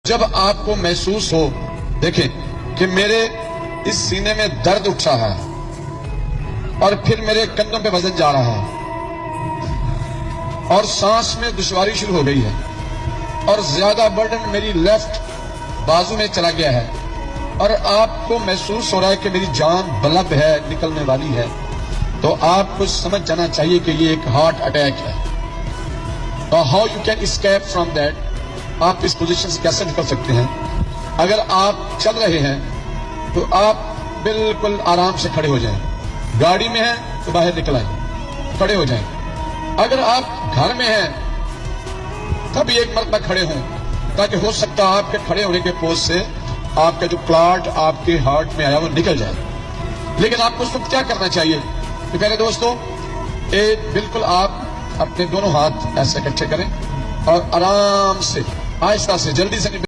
जब आपको महसूस हो, देखें कि मेरे इस सीने में दर्द उठ रहा है और फिर मेरे कंधों पे वजन जा रहा है और सांस में दुश्वारी शुरू हो गई है और ज्यादा बर्डन मेरी लेफ्ट बाजू में चला गया है और आपको महसूस हो रहा है कि मेरी जान बलब है, निकलने वाली है, तो आपको समझ जाना चाहिए कि ये एक हार्ट अटैक है। तो how you can escape from that, आप इस पोजीशन से कैसे निकल सकते हैं? अगर आप चल रहे हैं तो आप बिल्कुल आराम से खड़े हो जाएं। गाड़ी में हैं तो बाहर निकल आए, खड़े हो जाएं। अगर आप घर में हैं तब एक मरतबा खड़े हों, ताकि हो सकता है आपके खड़े होने के पोज से आपका जो क्लॉट आपके हार्ट में आया वो निकल जाए। लेकिन आपको उस वक्त क्या करना चाहिए? तो पहले दोस्तों, बिल्कुल आप अपने दोनों हाथ ऐसे इकट्ठे करें और आराम से, आहिस्ता से, जल्दी से नहीं।